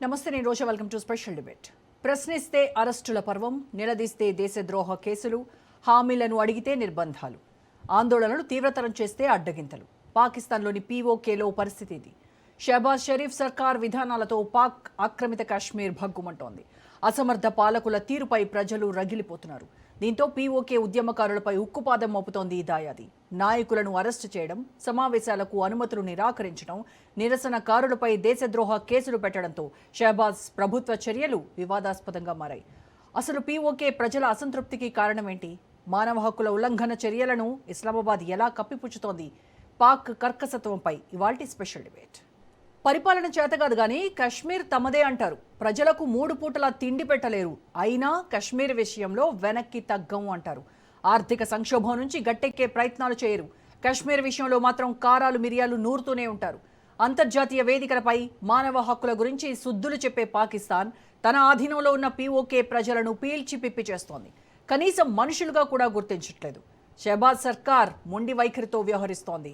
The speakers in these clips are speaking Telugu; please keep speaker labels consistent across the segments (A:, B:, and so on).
A: నమస్తే, నేను Roja. Welcome to special debate. ప్రశ్నిస్తే అరెస్టుల పర్వం, నిలదీస్తే దేశద్రోహ కేసులు, హామీలను అడిగితే నిర్బంధాలు, ఆందోళనలు తీవ్రతరం చేస్తే అడ్డగింతలు. పాకిస్తాన్లోని పీఓకేలో పరిస్థితి ఇది. షహబాజ్ షరీఫ్ సర్కార్ విధానాలతో పాక్ ఆక్రమిత కాశ్మీర్ భగ్గుమంటోంది. అసమర్థ పాలకుల తీరుపై ప్రజలు రగిలిపోతున్నారు. దీంతో పీఓకే ఉద్యమకారులపై ఉక్కుపాదం మోపుతోంది ఈ దాయాది. నాయకులను అరెస్టు చేయడం, సమావేశాలకు అనుమతులు నిరాకరించడం, నిరసనకారులపై దేశద్రోహ కేసులు పెట్టడంతో షహబాజ్ ప్రభుత్వ చర్యలు వివాదాస్పదంగా మారాయి. అసలు పీఓకే ప్రజల అసంతృప్తికి కారణమేంటి? మానవ హక్కుల ఉల్లంఘన చర్యలను ఇస్లామాబాద్ ఎలా కప్పిపుచ్చుతోంది? పాక్ కర్కసత్వంపై ఇవాల్టి స్పెషల్ డిబేట్. పరిపాలన చేతకాదు కానీ కశ్మీర్ తమదే అంటారు. ప్రజలకు 3 పూటలా తిండి పెట్టలేరు. అయినా కశ్మీర్ విషయంలో వెనక్కి తగ్గం అంటారు. ఆర్థిక సంక్షోభం నుంచి గట్టెక్కే ప్రయత్నాలు చేయరు. కశ్మీర్ విషయంలో మాత్రం కారాలు మిరియాలు నూరుతూనే ఉంటారు. అంతర్జాతీయ వేదికలపై మానవ హక్కుల గురించి సుద్దులు చెప్పే పాకిస్తాన్ తన ఆధీనంలో ఉన్న పీఓకే ప్రజలను పీల్చి పిప్పి చేస్తోంది. కనీసం మనుషులుగా కూడా గుర్తించట్లేదు. షహబాజ్ సర్కార్ మొండి వైఖరితో వ్యవహరిస్తోంది.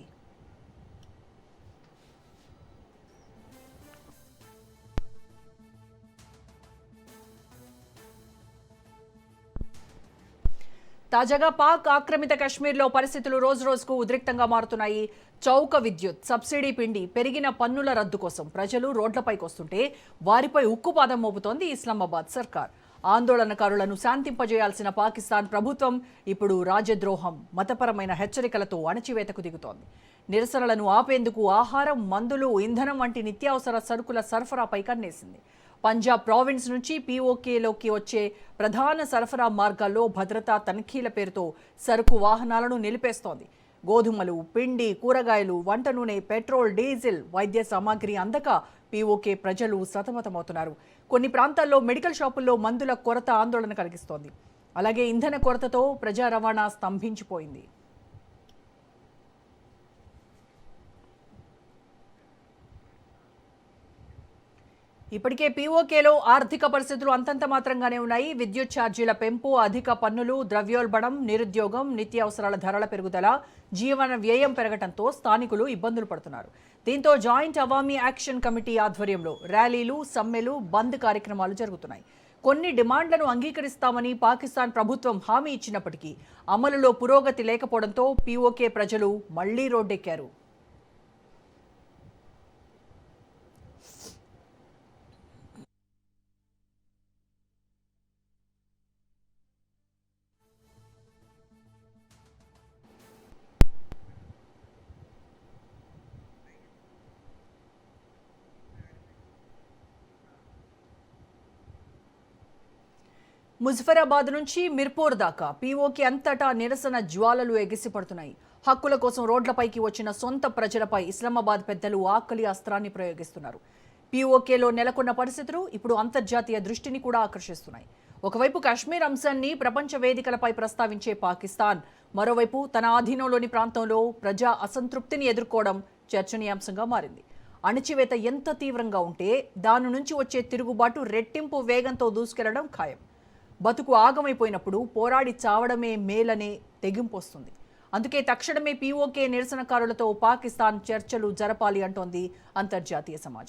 A: తాజాగా పాక్ ఆక్రమిత కశ్మీర్లో పరిస్థితులు రోజురోజుకు ఉద్రిక్తంగా మారుతున్నాయి. చౌక విద్యుత్, సబ్సిడీ పిండి, పెరిగిన పన్నుల రద్దు కోసం ప్రజలు రోడ్లపైకి వస్తుంటే వారిపై ఉక్కుపాదం మోపుతోంది ఇస్లామాబాద్ సర్కార్. ఆందోళనకారులను శాంతింపజేయాల్సిన పాకిస్తాన్ ప్రభుత్వం ఇప్పుడు రాజద్రోహం, మతపరమైన హెచ్చరికలతో అణచివేతకు దిగుతోంది. నిరసనలను ఆపేందుకు ఆహారం, మందులు, ఇంధనం వంటి నిత్యావసర సరుకుల సరఫరాపై కన్నేసింది. పంజాబ్ ప్రావిన్స్ నుంచి పీఓకేలోకి వచ్చే ప్రధాన సరఫరా మార్గాల్లో భద్రతా తనిఖీల పేరుతో సరుకు వాహనాలను నిలిపేస్తోంది. గోధుమలు, పిండి, కూరగాయలు, వంట నూనె, పెట్రోల్, డీజిల్, వైద్య సామాగ్రి అందక పీఓకే ప్రజలు సతమతమవుతున్నారు. కొన్ని ప్రాంతాల్లో మెడికల్ షాపుల్లో మందుల కొరత ఆందోళన కలిగిస్తోంది. అలాగే ఇంధన కొరతతో ప్రజా రవాణా స్తంభించిపోయింది. ఇప్పటికే పీఓకేలో ఆర్థిక పరిస్థితులు అంతంత మాత్రంగానే ఉన్నాయి. విద్యుత్ ఛార్జీల పెంపు, అధిక పన్నులు, ద్రవ్యోల్బణం, నిరుద్యోగం, నిత్యావసరాల ధరల పెరుగుదల, జీవన వ్యయం పెరగడంతో స్థానికులు ఇబ్బందులు పడుతున్నారు. దీంతో జాయింట్ అవామీ యాక్షన్ కమిటీ ఆధ్వర్యంలో ర్యాలీలు, సమ్మెలు, బంద్ కార్యక్రమాలు జరుగుతున్నాయి. కొన్ని డిమాండ్లను అంగీకరిస్తామని పాకిస్తాన్ ప్రభుత్వం హామీ ఇచ్చినప్పటికీ అమలులో పురోగతి లేకపోవడంతో పీఓకే ప్రజలు మళ్లీ రోడ్డెక్కారు. ముజఫరాబాద్ నుంచి మిర్పూర్ దాకా పీఓకే అంతటా నిరసన జ్వాలలు ఎగిసిపడుతున్నాయి. హక్కుల కోసం రోడ్లపైకి వచ్చిన సొంత ప్రజలపై ఇస్లామాబాద్ పెద్దలు ఆకలి అస్త్రాన్ని ప్రయోగిస్తున్నారు. పీఓకేలో నెలకొన్న పరిస్థితులు ఇప్పుడు అంతర్జాతీయ దృష్టిని కూడా ఆకర్షిస్తున్నాయి. ఒకవైపు కాశ్మీర్ అంశాన్ని ప్రపంచ వేదికలపై ప్రస్తావించే పాకిస్తాన్, మరోవైపు తన ఆధీనంలోని ప్రాంతంలో ప్రజా అసంతృప్తిని ఎదుర్కోవడం చర్చనీయాంశంగా మారింది. అణచివేత ఎంత తీవ్రంగా ఉంటే దాని నుంచి వచ్చే తిరుగుబాటు రెట్టింపు వేగంతో దూసుకెళ్లడం ఖాయం. బతుకు ఆగమైపోయినప్పుడు పోరాడి చావడమే మేలనే తెగింపు వస్తుంది. అందుకే తక్షణమే పీఓకే నిరసనకారులతో పాకిస్తాన్ చర్చలు జరపాలి అంటోంది అంతర్జాతీయ సమాజం.